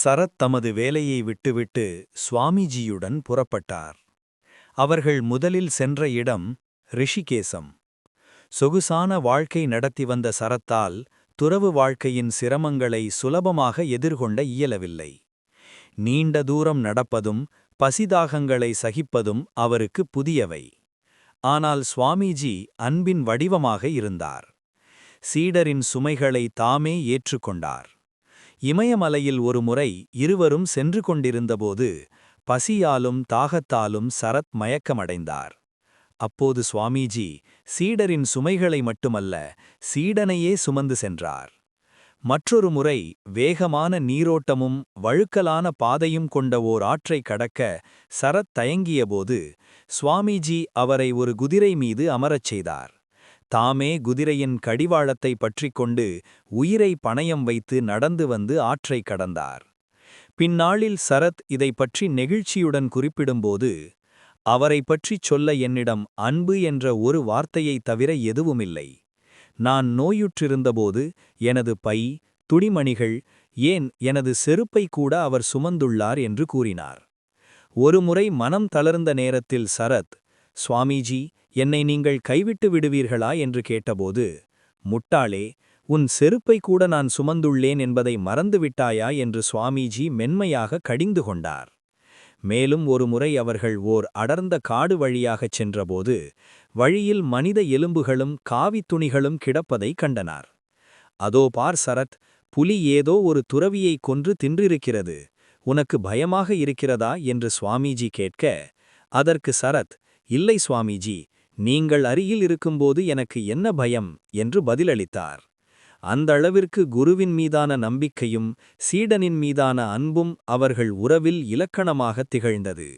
சரத் தமது வேலையை விட்டுவிட்டு சுவாமிஜியுடன் புறப்பட்டார். அவர்கள் முதலில் சென்ற இடம் ரிஷிகேசம். சொகுசான வாழ்க்கை நடத்தி வந்த சரத்தால் துறவு வாழ்க்கையின் சிரமங்களை சுலபமாக எதிர்கொண்ட இயலவில்லை. நீண்ட தூரம் நடப்பதும் பசிதாகங்களை சகிப்பதும் அவருக்கு புதியவை. ஆனால் சுவாமிஜி அன்பின் வடிவமாக இருந்தார். சீடரின் சுமைகளை தாமே ஏற்றுக்கொண்டார். இமயமலையில் ஒருமுறை இருவரும் சென்று கொண்டிருந்தபோது பசியாலும் தாகத்தாலும் சரத் மயக்கமடைந்தார். அப்போது சுவாமிஜி சீடரின் சுமைகளை மட்டுமல்ல, சீடனையே சுமந்து சென்றார். மற்றொரு முறை வேகமான நீரோட்டமும் வழுக்கலான பாதையும் கொண்ட ஓர் ஆற்றை கடக்க சரத் தயங்கியபோது சுவாமிஜி அவரை ஒரு குதிரை மீது அமரச் செய்தார். தாமே குதிரையின் கடிவாளத்தை பற்றிக்கொண்டு உயிரை பணயம் வைத்து நடந்து வந்து ஆற்றை கடந்தார். பின்னாளில் சரத் இதை பற்றி நெகிழ்ச்சியுடன் குறிப்பிடும்போது, அவரை பற்றிச் சொல்ல என்னிடம் அன்பு என்ற ஒரு வார்த்தையைத் தவிர எதுவுமில்லை. நான் நோயுற்றிருந்தபோது எனது பை, துணிமணிகள், ஏன் எனது செருப்பை கூட அவர் சுமந்துள்ளார் என்று கூறினார். ஒருமுறை மனம் தளர்ந்த நேரத்தில் சரத், சுவாமிஜி, என்னை நீங்கள் கைவிட்டு விடுவீர்களா என்று கேட்டபோது, முட்டாளே, உன் செருப்பை கூட நான் சுமந்துள்ளேன் என்பதை மறந்துவிட்டாயா என்று சுவாமிஜி மென்மையாக கடிந்து கொண்டார். மேலும் ஒருமுறை அவர்கள் ஓர் அடர்ந்த காடு வழியாகச் சென்றபோது வழியில் மனித எலும்புகளும் காவித் துணிகளும் கிடப்பதைக் கண்டனார். அதோ பார் சரத், புலி ஏதோ ஒரு துறவியை கொன்று தின்றிருக்கிறது. உனக்கு பயமாக இருக்கிறதா என்று சுவாமிஜி கேட்க, அதற்கு சரத், இல்லை சுவாமிஜி, நீங்கள் அருகில் இருக்கும்போது எனக்கு என்ன பயம் என்று பதிலளித்தார். அந்த அளவிற்கு குருவின் மீதான நம்பிக்கையும் சீடனின் மீதான அன்பும் அவர்கள் உறவில் இலக்கணமாகத் திகழ்ந்தது.